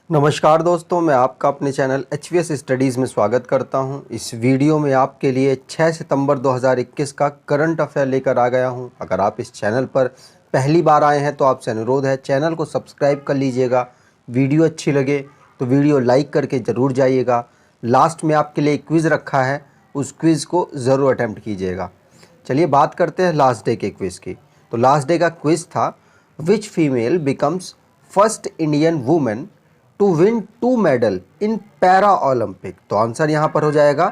नमस्कार दोस्तों, मैं आपका अपने चैनल HVS स्टडीज़ में स्वागत करता हूं। इस वीडियो में आपके लिए 6 सितंबर 2021 का करंट अफेयर लेकर आ गया हूं। अगर आप इस चैनल पर पहली बार आए हैं तो आपसे अनुरोध है चैनल को सब्सक्राइब कर लीजिएगा। वीडियो अच्छी लगे तो वीडियो लाइक करके ज़रूर जाइएगा। लास्ट में आपके लिए क्विज़ रखा है, उस क्विज़ को ज़रूर अटैम्प्ट कीजिएगा। चलिए बात करते हैं लास्ट डे के क्विज़ की। तो लास्ट डे का क्विज़ था, which female becomes first Indian women to win 2 medal in para Olympic. तो आंसर यहाँ पर हो जाएगा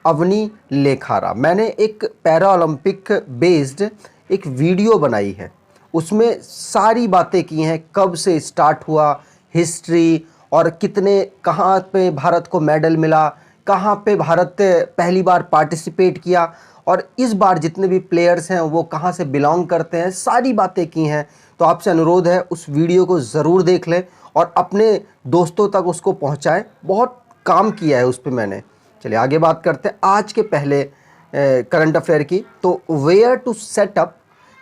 अवनी लेखारा। मैंने एक पैरा ओलंपिक बेस्ड एक वीडियो बनाई है, उसमें सारी बातें की हैं, कब से स्टार्ट हुआ, हिस्ट्री और कितने कहाँ पे भारत को मेडल मिला, कहाँ पे भारत पहली बार पार्टिसिपेट किया और इस बार जितने भी प्लेयर्स हैं वो कहाँ से बिलोंग करते हैं, सारी बातें की हैं। तो आपसे अनुरोध है उस वीडियो को ज़रूर देख लें और अपने दोस्तों तक उसको पहुंचाएं। बहुत काम किया है उस पर मैंने। चलिए आगे बात करते हैं आज के पहले करंट अफेयर की। तो where to set up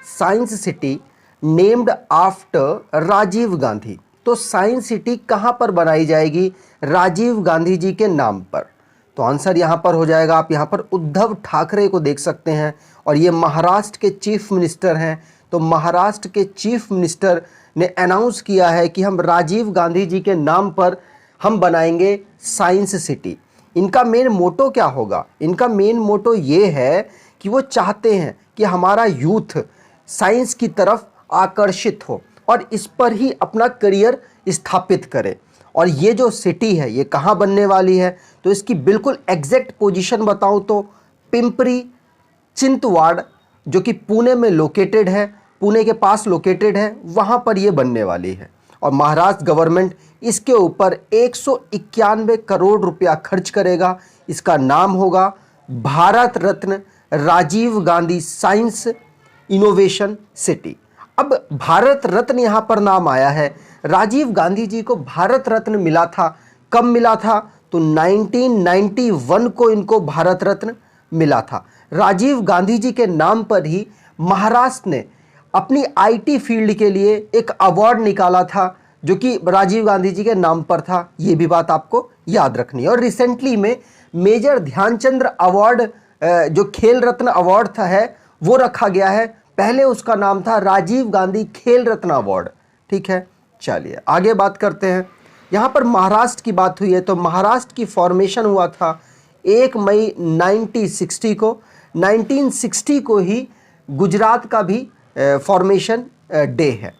science city named after Rajiv Gandhi. तो साइंस सिटी कहाँ पर बनाई जाएगी? राजीव गांधी जी के नाम पर। तो आंसर यहाँ पर हो जाएगा, आप यहाँ पर उद्धव ठाकरे को देख सकते हैं और ये महाराष्ट्र के चीफ मिनिस्टर हैं। तो महाराष्ट्र के चीफ मिनिस्टर ने अनाउंस किया है कि हम राजीव गांधी जी के नाम पर हम बनाएंगे साइंस सिटी। इनका मेन मोटो क्या होगा? इनका मेन मोटो ये है कि वो चाहते हैं कि हमारा यूथ साइंस की तरफ आकर्षित हो और इस पर ही अपना करियर स्थापित करे। और ये जो सिटी है ये कहाँ बनने वाली है? तो इसकी बिल्कुल एग्जैक्ट पोजीशन बताऊं तो पिंपरी चिंतवाड़, जो कि पुणे में लोकेटेड है, पुणे के पास लोकेटेड है, वहाँ पर ये बनने वाली है। और महाराष्ट्र गवर्नमेंट इसके ऊपर 191 करोड़ रुपया खर्च करेगा। इसका नाम होगा Bharat Ratna Rajiv Gandhi science innovation city. अब भारत रत्न यहाँ पर नाम आया है। राजीव गांधी जी को भारत रत्न मिला था, कब मिला था? तो 1991 को इनको भारत रत्न मिला था। राजीव गांधी जी के नाम पर ही महाराष्ट्र ने अपनी IT फील्ड के लिए एक अवार्ड निकाला था जो कि राजीव गांधी जी के नाम पर था। ये भी बात आपको याद रखनी है। और रिसेंटली में मेजर ध्यानचंद्र अवार्ड, जो खेल रत्न अवार्ड था है, वो रखा गया है। पहले उसका नाम था राजीव गांधी खेल रत्न अवार्ड। ठीक है, चलिए आगे बात करते हैं। यहाँ पर महाराष्ट्र की बात हुई है तो महाराष्ट्र की फॉर्मेशन हुआ था 1 मई 1960 को। 1960 को ही गुजरात का भी फॉर्मेशन डे है।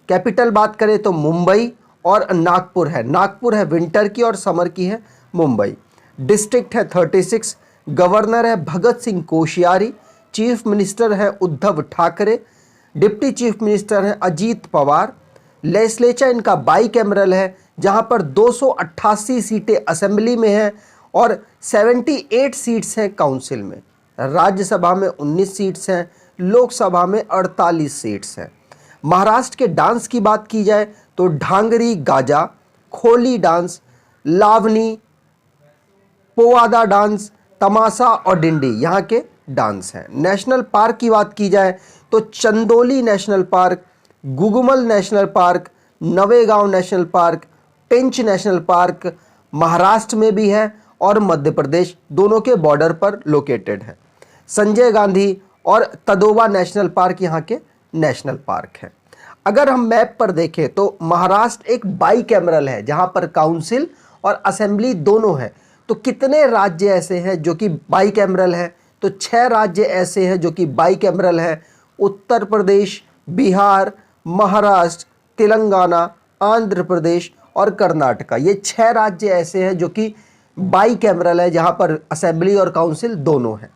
कैपिटल बात करें तो मुंबई और नागपुर है। नागपुर है विंटर की और समर की है मुंबई। डिस्ट्रिक्ट है 36। गवर्नर है भगत सिंह कोश्यारी। चीफ मिनिस्टर है Uddhav Thackeray. Deputy chief minister है अजीत पवार। लेजिस्लेचर इनका बाईकैमरल है, जहां पर 288 सीटें असेंबली में हैं और 78 सीट्स हैं काउंसिल में। राज्यसभा में 19 सीट्स हैं, लोकसभा में 48 सीट्स हैं। महाराष्ट्र के डांस की बात की जाए तो ढांगरी गाजा, खोली डांस, लावनी, पोवादा डांस, तमाशा और डिंडी यहाँ के डांस हैं। नेशनल पार्क की बात की जाए तो Chandoli national park, Gugamal national park, Navegaon national park, Pench national park Maharashtra में भी है और मध्य प्रदेश, दोनों के बॉर्डर पर लोकेटेड है। संजय गांधी और तदोबा नेशनल पार्क यहाँ के नेशनल पार्क हैं। अगर हम मैप पर देखें तो महाराष्ट्र एक बाईकैमरल है जहाँ पर काउंसिल और असेंबली दोनों है। तो कितने राज्य ऐसे हैं जो कि बाईकैमरल है? तो 6 राज्य ऐसे हैं जो कि बाईकैमरल है। उत्तर प्रदेश, बिहार, महाराष्ट्र, तेलंगाना, आंध्र प्रदेश और कर्नाटका। ये 6 राज्य ऐसे हैं जो कि बाईकैमरल है, जहाँ पर असेंबली और काउंसिल दोनों हैं।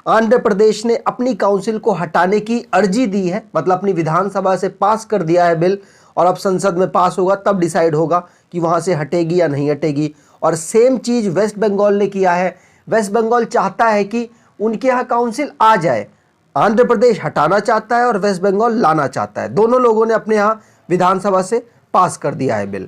आंध्र प्रदेश ने अपनी काउंसिल को हटाने की अर्जी दी है, मतलब अपनी विधानसभा से पास कर दिया है बिल, और अब संसद में पास होगा तब डिसाइड होगा कि वहाँ से हटेगी या नहीं हटेगी। और सेम चीज़ वेस्ट बंगाल ने किया है। वेस्ट बंगाल चाहता है कि उनके यहाँ काउंसिल आ जाए। आंध्र प्रदेश हटाना चाहता है और वेस्ट बंगाल लाना चाहता है। दोनों लोगों ने अपने यहाँ विधानसभा से पास कर दिया है बिल।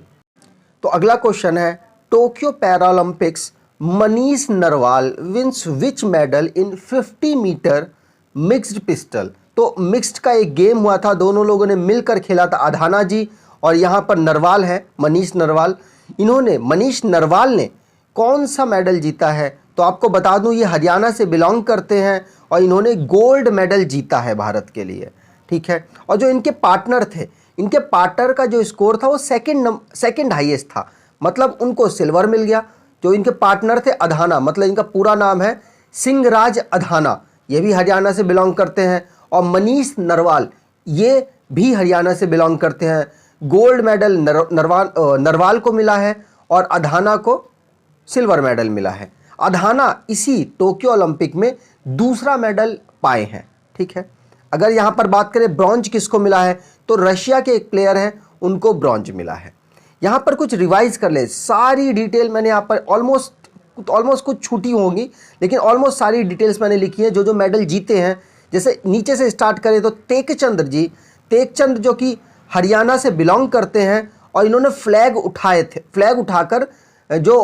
तो अगला क्वेश्चन है, Tokyo Paralympics Manish Narwal wins which medal in 50 metre mixed pistol. तो मिक्स्ड का एक गेम हुआ था, दोनों लोगों ने मिलकर खेला था, अधाना जी और यहाँ पर नरवाल है, मनीष नरवाल। इन्होंने, मनीष नरवाल ने कौन सा मेडल जीता है? तो आपको बता दूं ये हरियाणा से बिलोंग करते हैं और इन्होंने गोल्ड मेडल जीता है भारत के लिए, ठीक है। और जो इनके पार्टनर थे, इनके पार्टनर का जो स्कोर था वो सेकंड हाईएस्ट था, मतलब उनको सिल्वर मिल गया। जो इनके पार्टनर थे अधाना, मतलब इनका पूरा नाम है सिंहराज अधाना, ये भी हरियाणा से बिलोंग करते हैं। और मनीष नरवाल, ये भी हरियाणा से बिलोंग करते हैं। गोल्ड मेडल नरवाल को मिला है और अधाना को सिल्वर मेडल मिला है। अधाना इसी टोक्यो ओलंपिक में दूसरा मेडल पाए हैं, ठीक है। अगर यहाँ पर बात करें ब्रॉन्ज किसको मिला है, तो रशिया के एक प्लेयर हैं, उनको ब्रॉन्ज मिला है। यहाँ पर कुछ रिवाइज कर ले, सारी डिटेल मैंने यहाँ पर ऑलमोस्ट कुछ छूटी होंगी, लेकिन ऑलमोस्ट सारी डिटेल्स मैंने लिखी है जो जो मेडल जीते हैं। जैसे नीचे से स्टार्ट करें तो तेकचंद जो कि हरियाणा से बिलोंग करते हैं और इन्होंने फ्लैग उठाए थे, फ्लैग उठाकर जो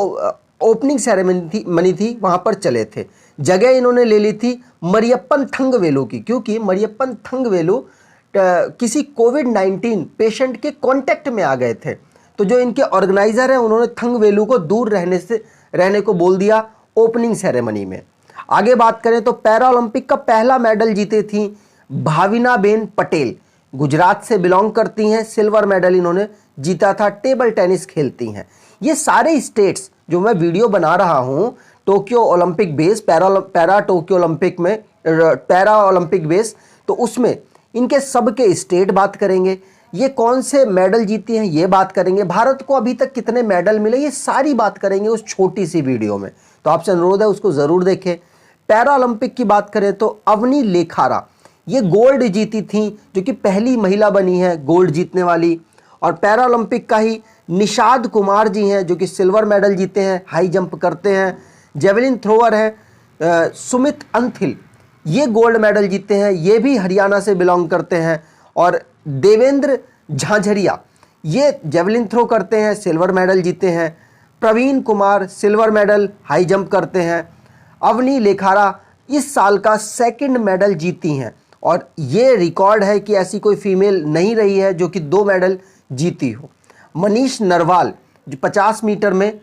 ओपनिंग सेरेमनी थी वहाँ पर चले थे। जगह इन्होंने ले ली थी मरियप्पन थंगवेलु की, क्योंकि मरियप्पन थंगवेलु किसी कोविड-19 पेशेंट के कांटेक्ट में आ गए थे, तो जो इनके ऑर्गेनाइजर हैं उन्होंने थंगवेलु को दूर रहने को बोल दिया ओपनिंग सेरेमनी में। आगे बात करें तो पैरा ओलंपिक का पहला मेडल जीते थी भाविनाबेन पटेल, गुजरात से बिलोंग करती हैं, सिल्वर मेडल इन्होंने जीता था, टेबल टेनिस खेलती हैं। ये सारे स्टेट्स जो मैं वीडियो बना रहा हूं Tokyo Olympic base, para Tokyo Olympic में पैरा ओलंपिक बेस, तो उसमें इनके सबके स्टेट बात करेंगे, ये कौन से मेडल जीती हैं ये बात करेंगे, भारत को अभी तक कितने मेडल मिले, ये सारी बात करेंगे उस छोटी सी वीडियो में। तो आपसे अनुरोध है उसको ज़रूर देखें। पैरा ओलंपिक की बात करें तो अवनी लेखारा, ये गोल्ड जीती थी, जो कि पहली महिला बनी है गोल्ड जीतने वाली। और पैरा ओलंपिक का ही निषाद कुमार जी हैं जो कि सिल्वर मेडल जीते हैं, हाई जंप करते हैं। जेवलिन थ्रोअर है सुमित अंथिल, ये गोल्ड मेडल जीते हैं, ये भी हरियाणा से बिलोंग करते हैं। और देवेंद्र झांझरिया, ये जेवलिन थ्रो करते हैं, सिल्वर मेडल जीते हैं। Praveen Kumar silver medal high jump करते हैं। अवनी लेखारा इस साल का सेकंड मेडल जीती हैं और ये रिकॉर्ड है कि ऐसी कोई फीमेल नहीं रही है जो कि 2 मेडल जीती हो। मनीष नरवाल जो 50 मीटर में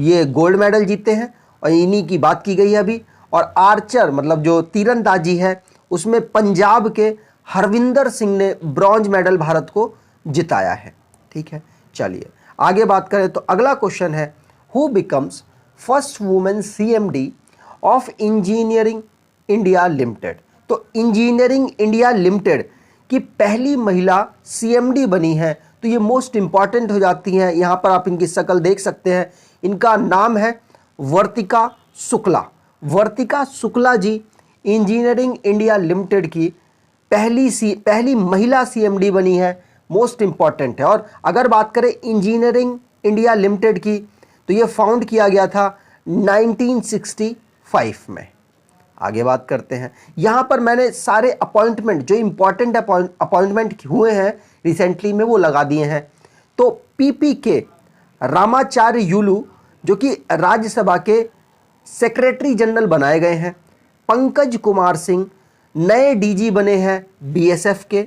ये गोल्ड मेडल जीते हैं और इन्हीं की बात की गई है अभी। और आर्चर मतलब जो तीरंदाजी है उसमें पंजाब के हरविंदर सिंह ने ब्रॉन्ज मेडल भारत को जिताया है, ठीक है। चलिए आगे बात करें तो अगला क्वेश्चन है, who becomes first women CMD of engineering India limited. तो इंजीनियरिंग इंडिया लिमिटेड की पहली महिला सीएमडी बनी है, तो ये मोस्ट इंपॉर्टेंट हो जाती हैं। यहाँ पर आप इनकी शक्ल देख सकते हैं, इनका नाम है वर्तिका शुक्ला। वर्तिका Shukla ji engineering India limited की पहली महिला सीएमडी बनी है, मोस्ट इंपॉर्टेंट है। और अगर बात करें इंजीनियरिंग इंडिया लिमिटेड की, तो ये फाउंड किया गया था 1965 में। आगे बात करते हैं, यहाँ पर मैंने सारे अपॉइंटमेंट जो इंपॉर्टेंट अपॉइंटमेंट हुए हैं रिसेंटली में वो लगा दिए हैं। तो पीपीके रामाचार्य युलू जो कि राज्यसभा के सेक्रेटरी जनरल बनाए गए हैं। पंकज कुमार सिंह नए डीजी बने हैं बीएसएफ के।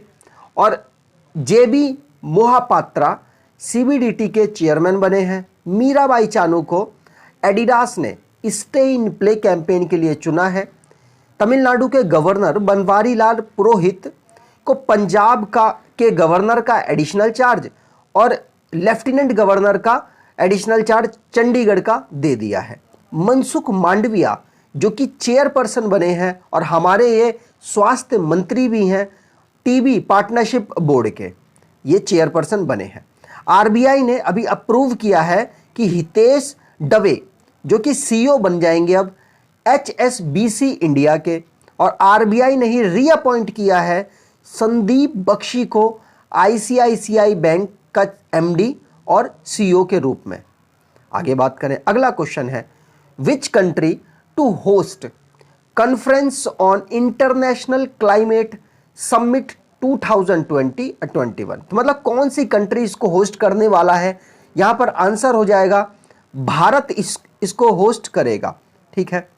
और जेबी मोहापात्रा सीबीडीटी के चेयरमैन बने हैं। मीराबाई चानू को एडिडास ने स्टे इन प्ले कैंपेन के लिए चुना है। तमिलनाडु के गवर्नर बनवारीलाल पुरोहित को पंजाब के गवर्नर का एडिशनल चार्ज और लेफ्टिनेंट गवर्नर का एडिशनल चार्ज चंडीगढ़ का दे दिया है। मनसुख मांडविया जो कि चेयरपर्सन बने हैं और हमारे ये स्वास्थ्य मंत्री भी हैं टीबी पार्टनरशिप बोर्ड के, ये चेयरपर्सन बने हैं। आरबीआई ने अभी अप्रूव किया है कि हितेश दवे जो कि सीईओ बन जाएंगे अब एचएसबीसी इंडिया के। और आरबीआई ने ही रीअपॉइंट किया है संदीप बख्शी को आईसीआईसीआई बैंक का एमडी और सीईओ के रूप में। आगे बात करें, अगला क्वेश्चन है, which country to host conference on international climate summit 2020-21। तो मतलब कौन सी कंट्री इसको होस्ट करने वाला है, यहां पर आंसर हो जाएगा भारत इसको होस्ट करेगा, ठीक है।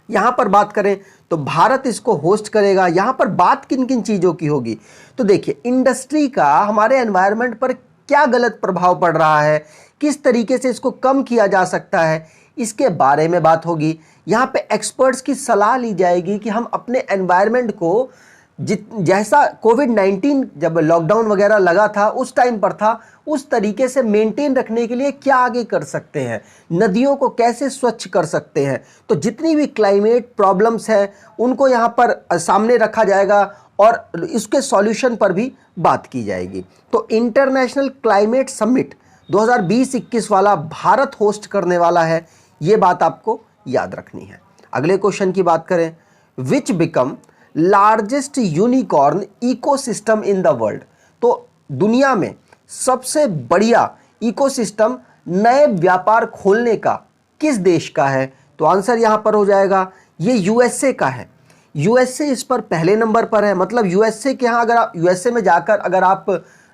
यहां पर बात करें तो भारत इसको होस्ट करेगा। यहां पर बात किन किन चीजों की होगी, तो देखिए इंडस्ट्री का हमारे एनवायरनमेंट पर क्या गलत प्रभाव पड़ रहा है, किस तरीके से इसको कम किया जा सकता है, इसके बारे में बात होगी। यहाँ पे एक्सपर्ट्स की सलाह ली जाएगी कि हम अपने एनवायरनमेंट को जैसा कोविड-19 जब लॉकडाउन वगैरह लगा था उस टाइम पर था, उस तरीके से मेंटेन रखने के लिए क्या आगे कर सकते हैं, नदियों को कैसे स्वच्छ कर सकते हैं। तो जितनी भी क्लाइमेट प्रॉब्लम्स हैं उनको यहाँ पर सामने रखा जाएगा और इसके सॉल्यूशन पर भी बात की जाएगी। तो इंटरनेशनल क्लाइमेट समिट 2020-21 वाला भारत होस्ट करने वाला है, ये बात आपको याद रखनी है। अगले क्वेश्चन की बात करें, विच become largest unicorn ecosystem in the world. तो दुनिया में सबसे बढ़िया इकोसिस्टम नए व्यापार खोलने का किस देश का है? तो आंसर यहां पर हो जाएगा ये यूएसए का है। यूएसए इस पर पहले नंबर पर है। मतलब यूएसए के यहाँ अगर आप यूएसए में जाकर अगर आप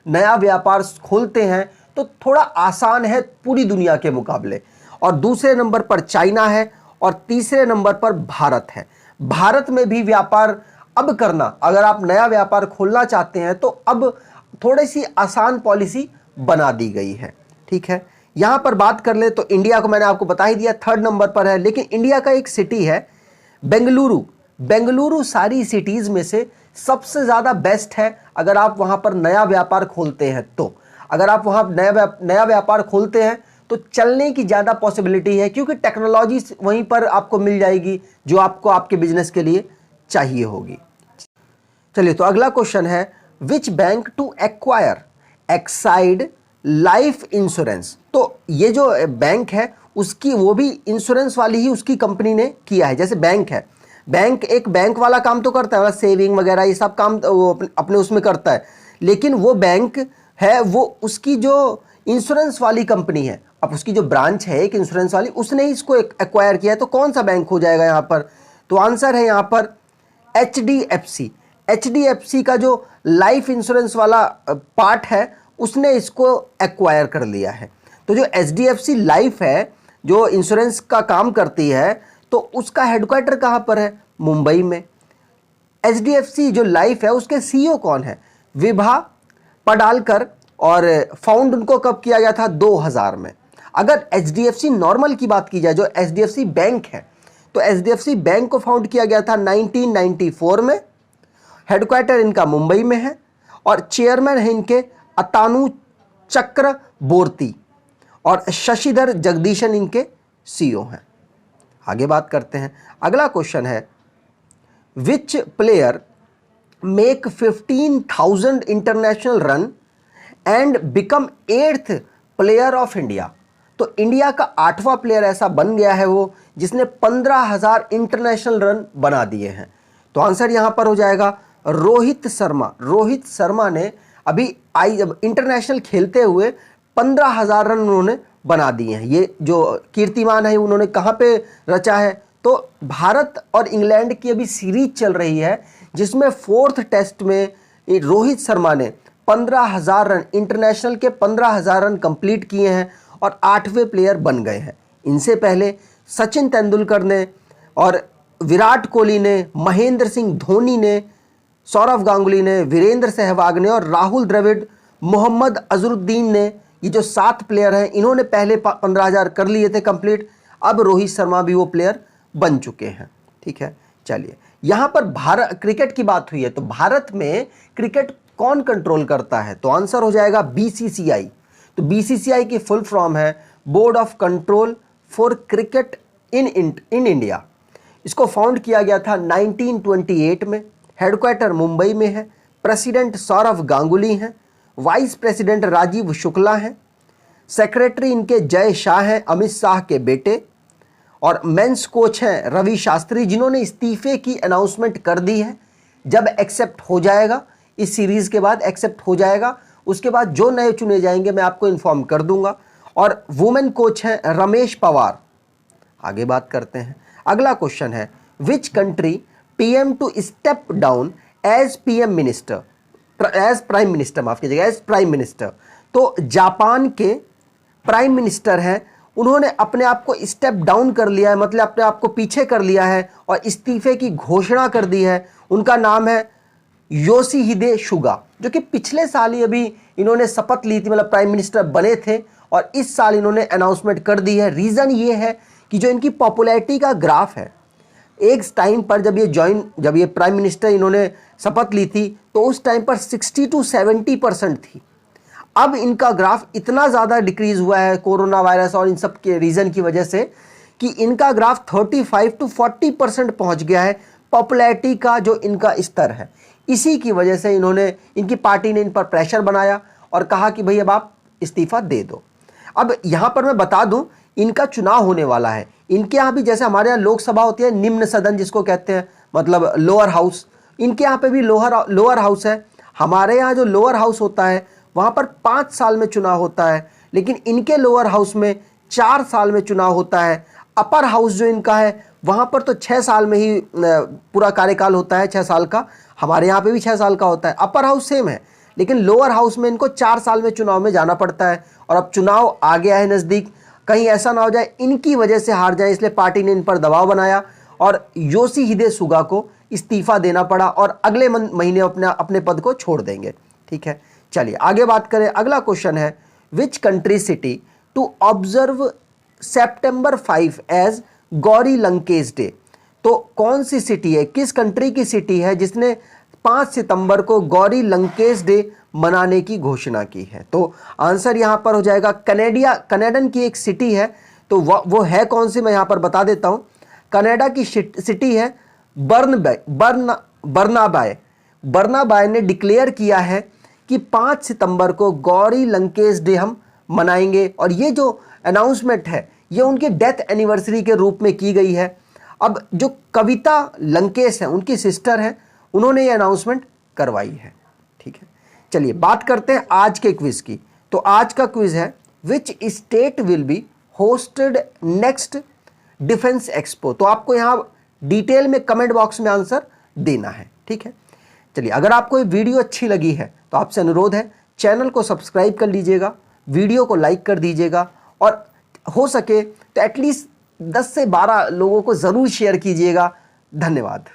नया व्यापार खोलते हैं तो थोड़ा आसान है पूरी दुनिया के मुकाबले। और दूसरे नंबर पर चाइना है और तीसरे नंबर पर भारत है। भारत में भी व्यापार अब करना, अगर आप नया व्यापार खोलना चाहते हैं तो अब थोड़ी सी आसान पॉलिसी बना दी गई है। ठीक है, यहां पर बात कर ले तो इंडिया को मैंने आपको बता ही दिया, थर्ड नंबर पर है। लेकिन इंडिया का एक सिटी है बेंगलुरु। बेंगलुरु सारी सिटीज में से सबसे ज्यादा बेस्ट है अगर आप वहां पर नया व्यापार खोलते हैं। तो अगर आप वहां नया व्यापार खोलते हैं तो चलने की ज्यादा पॉसिबिलिटी है, क्योंकि टेक्नोलॉजी वहीं पर आपको मिल जाएगी जो आपको आपके बिजनेस के लिए चाहिए होगी। चलिए, तो अगला क्वेश्चन है, which bank to acquire Exide Life Insurance. तो ये जो बैंक है उसकी वो भी इंश्योरेंस वाली ही उसकी कंपनी ने किया है। जैसे बैंक है, बैंक एक बैंक वाला काम तो करता है, सेविंग वगैरह ये सब काम वो अपने उसमें करता है, लेकिन वो बैंक है वो उसकी जो इंश्योरेंस वाली कंपनी है, अब उसकी जो ब्रांच है एक इंश्योरेंस वाली, उसने इसको एक्वायर किया है। तो कौन सा बैंक हो जाएगा यहाँ पर? तो आंसर है यहाँ पर HDFC। HDFC का जो लाइफ इंश्योरेंस वाला पार्ट है उसने इसको एक्वायर कर लिया है। तो जो HDFC लाइफ है जो इंश्योरेंस का काम करती है, तो उसका हेडक्वार्टर कहाँ पर है? मुंबई में। HDFC जो लाइफ है उसके CEO कौन है? विभा पडालकर। और फाउंड उनको कब किया गया था? 2000 में। अगर HDFC नॉर्मल की बात की जाए, जो HDFC बैंक है, तो HDFC बैंक को फाउंड किया गया था 1994 में। हेडक्वार्टर इनका मुंबई में है और चेयरमैन है इनके अतानु चक्रबोर्ती और शशिधर जगदीशन इनके CEO हैं। आगे बात करते हैं। अगला क्वेश्चन है, विच player make 15,000 international run and become 8th player of India. तो इंडिया का 8वां प्लेयर ऐसा बन गया है वो जिसने 15,000 इंटरनेशनल रन बना दिए हैं। तो आंसर यहां पर हो जाएगा रोहित शर्मा। रोहित शर्मा ने अभी इंटरनेशनल खेलते हुए 15,000 रन उन्होंने बना दिए हैं। ये जो कीर्तिमान है उन्होंने कहां पे रचा है? तो भारत और इंग्लैंड की अभी सीरीज चल रही है जिसमें 4th टेस्ट में रोहित शर्मा ने 15,000 रन, इंटरनेशनल के 15,000 रन कंप्लीट किए हैं और 8वें प्लेयर बन गए हैं। इनसे पहले सचिन तेंदुलकर ने और विराट कोहली ने, महेंद्र सिंह धोनी ने, सौरव गांगुली ने, वीरेंद्र सहवाग ने और राहुल द्रविड़, मोहम्मद अजरुद्दीन ने, ये जो 7 प्लेयर हैं इन्होंने पहले 15,000 कर लिए थे कंप्लीट। अब रोहित शर्मा भी वो प्लेयर बन चुके हैं। ठीक है, चलिए, यहां पर भारत क्रिकेट की बात हुई है, तो भारत में क्रिकेट कौन कंट्रोल करता है? तो आंसर हो जाएगा BCCI। तो BCCI की फुल फॉर्म है board of control for cricket in India. इसको फाउंड किया गया था 1928 में। हेडक्वार्टर मुंबई में है। प्रेसिडेंट सौरव गांगुली हैं। वाइस प्रेसिडेंट राजीव शुक्ला हैं। सेक्रेटरी इनके जय शाह हैं, अमित शाह के बेटे। और मेंस कोच हैं रवि शास्त्री, जिन्होंने इस्तीफे की अनाउंसमेंट कर दी है। जब एक्सेप्ट हो जाएगा, इस सीरीज के बाद एक्सेप्ट हो जाएगा, उसके बाद जो नए चुने जाएंगे मैं आपको इन्फॉर्म कर दूंगा। और वुमेन कोच हैं रमेश पवार। आगे बात करते हैं। अगला क्वेश्चन है, which country PM to step down as PM minister, as prime minister, माफ कीजिएगा, एज प्राइम मिनिस्टर। तो जापान के प्राइम मिनिस्टर हैं, उन्होंने अपने आप को स्टेप डाउन कर लिया है, मतलब अपने आप को पीछे कर लिया है और इस्तीफे की घोषणा कर दी है। उनका नाम है योशिहिदे सुगा, जो कि पिछले साल ही अभी इन्होंने शपथ ली थी, मतलब प्राइम मिनिस्टर बने थे और इस साल इन्होंने अनाउंसमेंट कर दी है। रीज़न ये है कि जो इनकी पॉपुलैरिटी का ग्राफ है, एक टाइम पर जब ये प्राइम मिनिस्टर इन्होंने शपथ ली थी तो उस टाइम पर 60 to 70% थी। अब इनका ग्राफ इतना ज़्यादा डिक्रीज हुआ है कोरोना वायरस और इन सब के रीज़न की वजह से कि इनका ग्राफ 35 to 40% पहुंच गया है पॉपुलैरिटी का जो इनका स्तर है। इसी की वजह से इनकी पार्टी ने इन पर प्रेशर बनाया और कहा कि भाई अब आप इस्तीफ़ा दे दो। अब यहाँ पर मैं बता दूं, इनका चुनाव होने वाला है। इनके यहाँ भी जैसे हमारे यहाँ लोकसभा होती है, निम्न सदन जिसको कहते हैं, मतलब लोअर हाउस, इनके यहाँ पे भी लोअर हाउस है। हमारे यहाँ जो लोअर हाउस होता है वहाँ पर 5 साल में चुनाव होता है, लेकिन इनके लोअर हाउस में 4 साल में चुनाव होता है। अपर हाउस जो इनका है वहाँ पर तो 6 साल में ही पूरा कार्यकाल होता है, 6 साल का। हमारे यहाँ पे भी 6 साल का होता है। अपर हाउस सेम है, लेकिन लोअर हाउस में इनको 4 साल में चुनाव में जाना पड़ता है। और अब चुनाव आ गया है नज़दीक, कहीं ऐसा ना हो जाए इनकी वजह से हार जाए, इसलिए पार्टी ने इन पर दबाव बनाया और योशिहिदे सुगा को इस्तीफ़ा देना पड़ा और अगले महीने अपने पद को छोड़ देंगे। ठीक है, चलिए आगे बात करें। अगला क्वेश्चन है, which country city to observe September 5 as Gauri Lankesh day. तो कौन सी सिटी है, किस कंट्री की सिटी है जिसने 5 सितंबर को गौरी लंकेश डे मनाने की घोषणा की है? तो आंसर यहाँ पर हो जाएगा कनाडन की एक सिटी है। तो वो है कौन सी, मैं यहाँ पर बता देता हूँ। कनाडा की सिटी है बर्नाबाई ने डिक्लेयर किया है कि 5 सितंबर को गौरी लंकेश डे हम मनाएंगे और ये जो अनाउंसमेंट है ये उनके डेथ एनिवर्सरी के रूप में की गई है। अब जो कविता लंकेश है, उनकी सिस्टर है, उन्होंने ये अनाउंसमेंट करवाई है। ठीक है, चलिए बात करते हैं आज के क्विज की। तो आज का क्विज है, which state will be hosted next defence expo. तो आपको यहाँ डिटेल में कमेंट बॉक्स में आंसर देना है। ठीक है, चलिए अगर आपको ये वीडियो अच्छी लगी है तो आपसे अनुरोध है चैनल को सब्सक्राइब कर लीजिएगा, वीडियो को लाइक कर दीजिएगा और हो सके तो एटलीस्ट 10 से 12 लोगों को ज़रूर शेयर कीजिएगा। धन्यवाद।